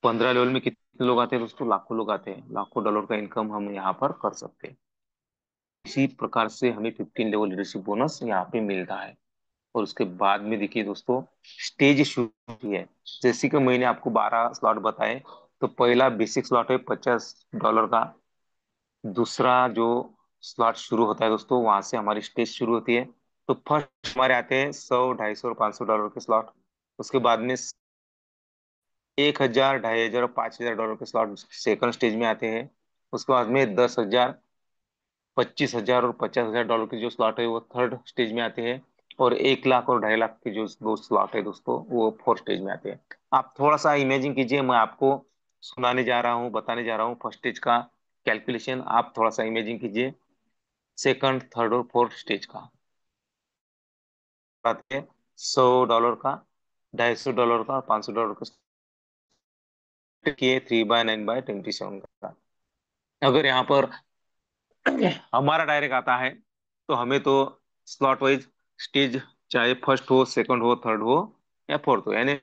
15 लेवल में कितने लोग आते हैं दोस्तों? लाखों लोग आते हैं। लाखों डॉलर का इनकम हम यहाँ पर कर सकते हैं। इसी प्रकार से हमें 15 लेवल लीडरशिप बोनस यहाँ पे मिलता है। और उसके बाद में देखिए दोस्तों, स्टेज शुरू होती है। जैसे कि मैंने आपको 12 स्लॉट बताए, तो पहला बेसिक स्लॉट है $50 का। दूसरा जो स्लॉट शुरू होता है दोस्तों, वहां से हमारी स्टेज शुरू होती है। तो फर्स्ट हमारे आते हैं 100, 250 और $500 के स्लॉट। उसके बाद में 1,000, 2,500 और $5,000 के स्लॉट सेकंड स्टेज में आते हैं। उसके बाद में 10,000, 25,000 और $50,000 के जो स्लॉट है वो थर्ड स्टेज में आते हैं। और 1 लाख और 2.5 लाख के जो दो स्लॉट है दोस्तों वो फोर्थ स्टेज में आते हैं। आप थोड़ा सा इमेजिन कीजिए, मैं आपको सुनाने जा रहा हूँ, बताने जा रहा हूँ फर्स्ट स्टेज का कैलकुलेशन। आप थोड़ा सा इमेजिन कीजिए सेकंड, थर्ड और फोर्थ स्टेज का। आते हैं $100 का, $250 का और $500 का, किए 3/9/27 का। अगर यहाँ पर हमारा डायरेक्ट आता है तो हमें तो स्लॉट वाइज स्टेज, चाहे फर्स्ट हो, सेकंड हो, थर्ड हो या फोर्थ हो, यानी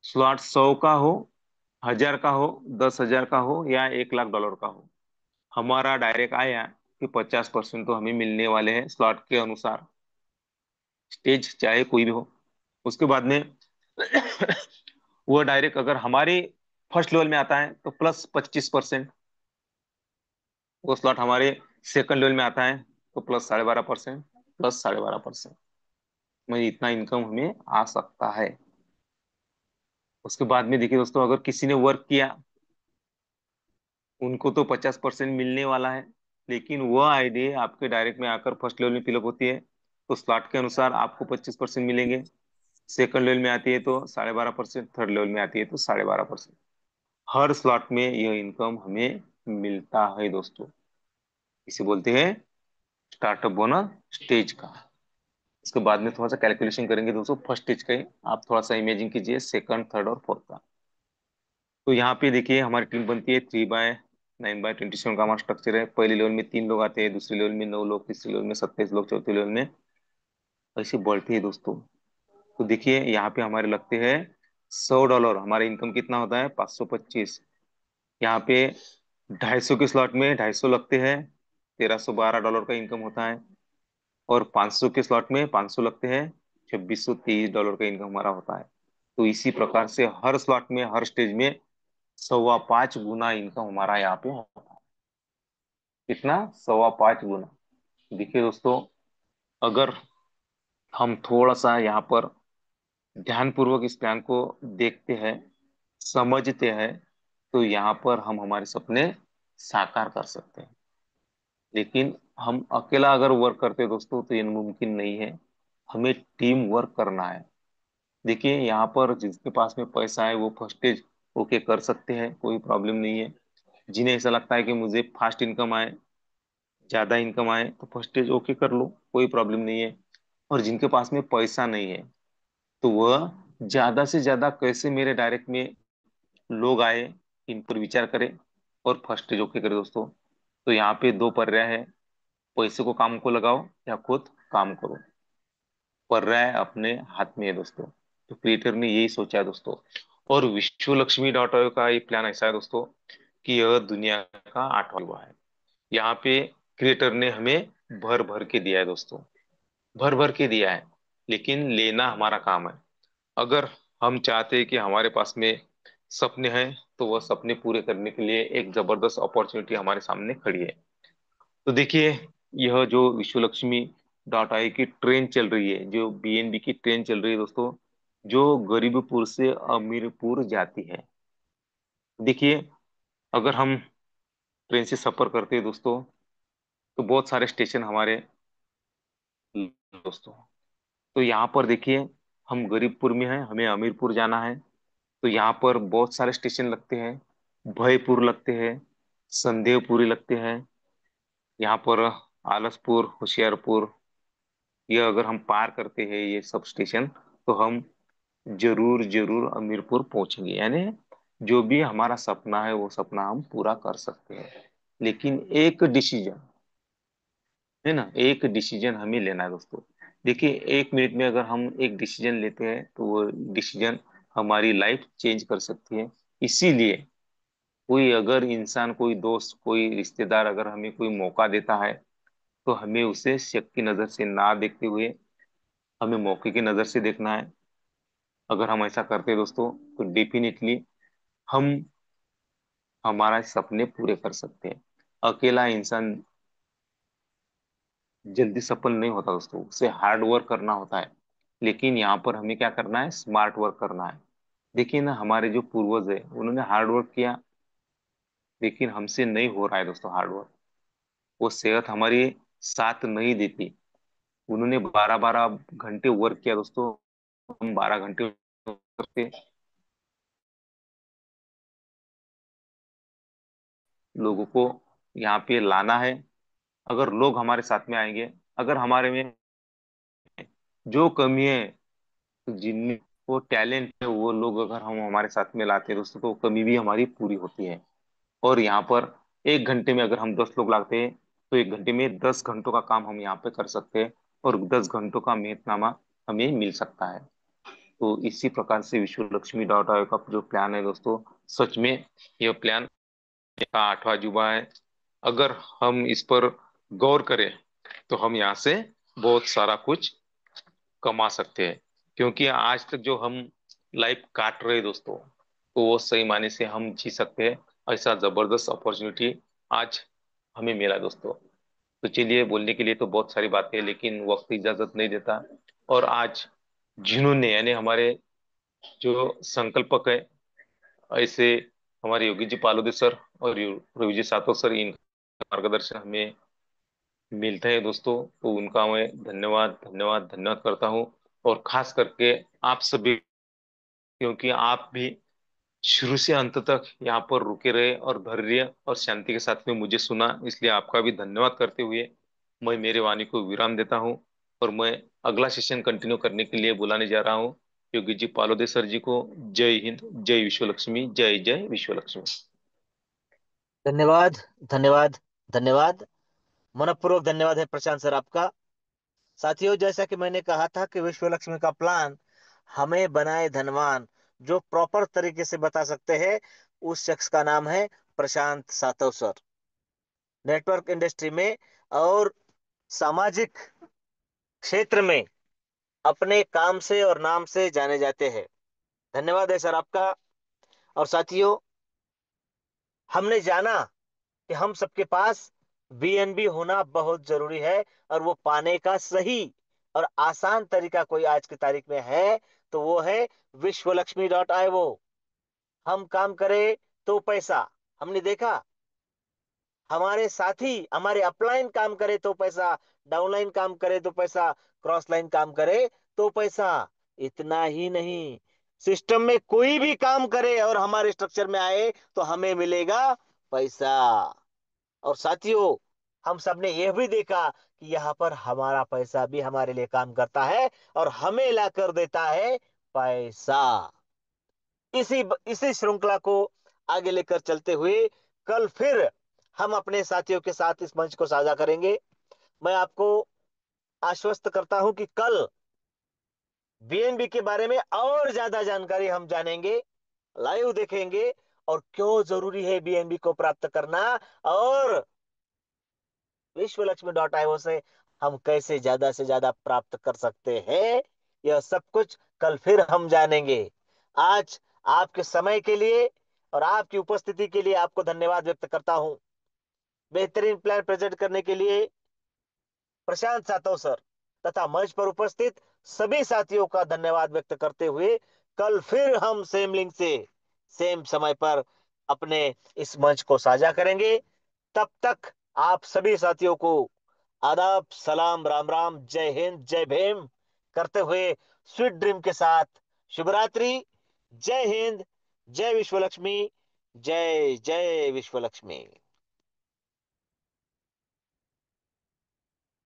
स्लॉट 100 का हो, 1,000 का हो, 10,000 का हो या $1 लाख का हो, हमारा डायरेक्ट आया कि 50% तो हमें मिलने वाले हैं स्लॉट के अनुसार, स्टेज चाहे कोई भी हो। उसके बाद में वो डायरेक्ट अगर हमारे फर्स्ट लेवल में आता है तो प्लस 25%। वो स्लॉट हमारे सेकंड लेवल में आता है तो प्लस 12.5%। प्लस 12.5%। में इतना इनकम हमें आ सकता है। उसके बाद में देखिए दोस्तों, अगर किसी ने वर्क किया, उनको तो 50% मिलने वाला है। लेकिन वह आईडी आपके डायरेक्ट में आकर फर्स्ट लेवल में फिलअप होती है, तो स्लॉट के अनुसार आपको 25% मिलेंगे। सेकंड लेवल में आती है तो 12.5%, थर्ड लेवल में आती है तो 12.5%। हर स्लॉट में यह इनकम हमें मिलता है दोस्तों। इसे बोलते हैं स्टार्टअप बोनस स्टेज का। इसके बाद में थोड़ा सा कैलकुलेशन करेंगे दोस्तों फर्स्ट स्टेज का ही। आप थोड़ा सा इमेजिन कीजिए सेकंड, थर्ड और फोर्थ का। तो यहाँ पे देखिए हमारी टीम बनती है 3/9/27 का हमारा स्ट्रक्चर है। पहले लेवल में 3 लोग आते हैं, दूसरे लेवल में 9 लोग, तीसरे लेवल में 27 लोग, चौथे लेवल में ऐसे बढ़ते हैं दोस्तों। तो देखिए यहाँ पे हमारे लगते हैं $100। हमारा इनकम कितना होता है? 525। यहाँ पे 250 के स्लॉट में 250 लगते हैं, $1312 का इनकम होता है। और 500 के स्लॉट में 500 लगते हैं, $2623 का इनकम हमारा होता है। तो इसी प्रकार से हर स्लॉट में, हर स्टेज में 5.25 गुना इनकम हमारा यहाँ पे होता है। कितना? 5.25 गुना। देखिए दोस्तों, अगर हम थोड़ा सा यहाँ पर ध्यानपूर्वक इस प्लान को देखते हैं, समझते हैं, तो यहाँ पर हम हमारे सपने साकार कर सकते हैं। लेकिन हम अकेला अगर वर्क करते हैं दोस्तों तो ये मुमकिन नहीं है। हमें टीम वर्क करना है। देखिए यहाँ पर जिसके पास में पैसा है वो फर्स्ट स्टेज ओके कर सकते हैं, कोई प्रॉब्लम नहीं है। जिन्हें ऐसा लगता है कि मुझे फास्ट इनकम आए, ज्यादा इनकम आए, तो फर्स्ट स्टेज ओके कर लो, कोई प्रॉब्लम नहीं है। और जिनके पास में पैसा नहीं है, तो वह ज्यादा से ज्यादा कैसे मेरे डायरेक्ट में लोग आए, इन पर विचार करें और फर्स्ट स्टेज ओके करें दोस्तों। तो यहाँ पे दो पर्याय है, पैसे को काम को लगाओ या खुद काम करो। पर्याय अपने हाथ में है दोस्तों। तो क्रिएटर ने यही सोचा है दोस्तों। और विश्व लक्ष्मी डॉट आयो का ये प्लान ऐसा है दोस्तों कि यह दुनिया का 8वां युवा है। यहाँ पे क्रिएटर ने हमें भर भर के दिया है दोस्तों, भर भर के दिया है। लेकिन लेना हमारा काम है। अगर हम चाहते हैं कि हमारे पास में सपने हैं, तो वह सपने पूरे करने के लिए एक जबरदस्त अपॉर्चुनिटी हमारे सामने खड़ी है। तो देखिए, यह जो विश्व लक्ष्मी डॉट आई की ट्रेन चल रही है, जो बीएनबी की ट्रेन चल रही है दोस्तों, जो गरीबपुर से अमीरपुर जाती है। देखिए, अगर हम ट्रेन से सफर करते हैं दोस्तों, तो बहुत सारे स्टेशन हमारे दोस्तों। तो यहाँ पर देखिए, हम गरीबपुर में हैं, हमें अमीरपुर जाना है। तो यहाँ पर बहुत सारे स्टेशन लगते हैं। भयपुर लगते हैं, संदेवपुरी लगते हैं, यहाँ पर आलसपुर, होशियारपुर। ये अगर हम पार करते हैं ये सब स्टेशन, तो हम जरूर जरूर अमीरपुर पहुंचेंगे। यानी जो भी हमारा सपना है वो सपना हम पूरा कर सकते हैं। लेकिन एक डिसीजन है ना, एक डिसीजन हमें लेना है दोस्तों। देखिए, 1 मिनट में अगर हम एक डिसीजन लेते हैं तो वो डिसीजन हमारी लाइफ चेंज कर सकती है। इसीलिए कोई अगर इंसान, कोई दोस्त, कोई रिश्तेदार अगर हमें कोई मौका देता है, तो हमें उसे शक की नजर से ना देखते हुए हमें मौके की नजर से देखना है। अगर हम ऐसा करते हैं दोस्तों, तो डेफिनेटली हम हमारा सपने पूरे कर सकते हैं। अकेला इंसान जल्दी सफल नहीं होता दोस्तों, उसे हार्ड वर्क करना होता है। लेकिन यहाँ पर हमें क्या करना है? स्मार्ट वर्क करना है। देखिए ना, हमारे जो पूर्वज है उन्होंने हार्ड वर्क किया, लेकिन हमसे नहीं हो रहा है दोस्तों हार्ड वर्क। वो सेहत हमारी साथ नहीं देती। उन्होंने 12-12 घंटे वर्क किया दोस्तों, हम 12 घंटे करते। लोगों को यहाँ पे लाना है। अगर लोग हमारे साथ में आएंगे, अगर हमारे में जो कमी है, तो जिनमें वो टैलेंट है, वो लोग अगर हम हमारे साथ में लाते हैं दोस्तों, तो वो कमी भी हमारी पूरी होती है। और यहाँ पर 1 घंटे में अगर हम 10 लोग लाते हैं, तो 1 घंटे में 10 घंटों का काम हम यहाँ पे कर सकते हैं। और 10 घंटों का मेहनतनामा हमें मिल सकता है। तो इसी प्रकार से विश्व लक्ष्मी डॉट आयो का जो प्लान है दोस्तों, सच में यह प्लान का 8वां अजूबा है। अगर हम इस पर गौर करें, तो हम यहाँ से बहुत सारा कुछ कमा सकते हैं। क्योंकि आज तक जो हम लाइफ काट रहे हैं दोस्तों, तो वो सही मायने से हम जी सकते हैं। ऐसा जबरदस्त अपॉर्चुनिटी आज हमें मिला दोस्तों। तो चलिए, बोलने के लिए तो बहुत सारी बातें हैं, लेकिन वक्त इजाजत नहीं देता। और आज जिन्होंने, यानी हमारे जो संकल्पक है, ऐसे हमारे योगी जी पालोदे सर और रवि जी सातो सर, इनका मार्गदर्शन हमें मिलता है दोस्तों, तो उनका मैं धन्यवाद धन्यवाद धन्यवाद करता हूँ। और खास करके आप सभी, क्योंकि आप भी शुरू से अंत तक यहाँ पर रुके रहे और धैर्य और शांति के साथ में मुझे सुना, इसलिए आपका भी धन्यवाद करते हुए मैं मेरी वाणी को विराम देता हूँ। और मैं अगला सेशन कंटिन्यू करने के लिए बुलाने जा रहा हूँ योगी जी पालोदे सर जी को। जय हिंद, जय विश्व लक्ष्मी, जय जय विश्व लक्ष्मी। धन्यवाद, धन्यवाद, धन्यवाद। मनपूर्वक धन्यवाद है प्रशांत सर आपका। साथियों, जैसा कि मैंने कहा था कि विश्व लक्ष्मी का प्लान हमें बनाए धनवान, जो प्रॉपर तरीके से बता सकते हैं, उस शख्स का नाम है प्रशांत सातव सर। नेटवर्क इंडस्ट्री में और सामाजिक क्षेत्र में अपने काम से और नाम से जाने जाते हैं। धन्यवाद है सर आपका। और साथियों, हमने जाना कि हम सबके पास बीएनबी होना बहुत जरूरी है, और वो पाने का सही और आसान तरीका कोई आज की तारीख में है तो वो है विश्वलक्ष्मी.io। हम काम करें तो पैसा, हमने देखा। हमारे साथी, हमारे अपलाइन काम करे तो पैसा, डाउनलाइन काम करे तो पैसा, क्रॉस लाइन काम करे तो पैसा। इतना ही नहीं, सिस्टम में कोई भी काम करे और हमारे स्ट्रक्चर में आए तो हमें मिलेगा पैसा। और साथियों, हम सबने यह भी देखा कि यहाँ पर हमारा पैसा भी हमारे लिए काम करता है और हमें ला कर देता है पैसा। इसी श्रृंखला को आगे लेकर चलते हुए कल फिर हम अपने साथियों के साथ इस मंच को साझा करेंगे। मैं आपको आश्वस्त करता हूं कि कल बीएनबी के बारे में और ज्यादा जानकारी हम जानेंगे, लाइव देखेंगे, और क्यों जरूरी है बीएनबी को प्राप्त करना, और विश्वलक्ष्मी.io से हम कैसे ज्यादा से ज्यादा प्राप्त कर सकते हैं। यह सब कुछ कल फिर हम जानेंगे। आज आपके समय के लिए और आपकी उपस्थिति के लिए आपको धन्यवाद व्यक्त करता हूं। बेहतरीन प्लान प्रेजेंट करने के लिए प्रशांत सातव सर तथा मंच पर उपस्थित सभी साथियों का धन्यवाद व्यक्त करते हुए कल फिर हम सेम लिंक से सेम समय पर अपने इस मंच को साझा करेंगे। तब तक आप सभी साथियों को आदाब, सलाम, राम राम, जय हिंद, जय भीम करते हुए स्वीट ड्रीम के साथ शुभ रात्रि। जय हिंद, जय विश्वलक्ष्मी, जय जय विश्वलक्ष्मी।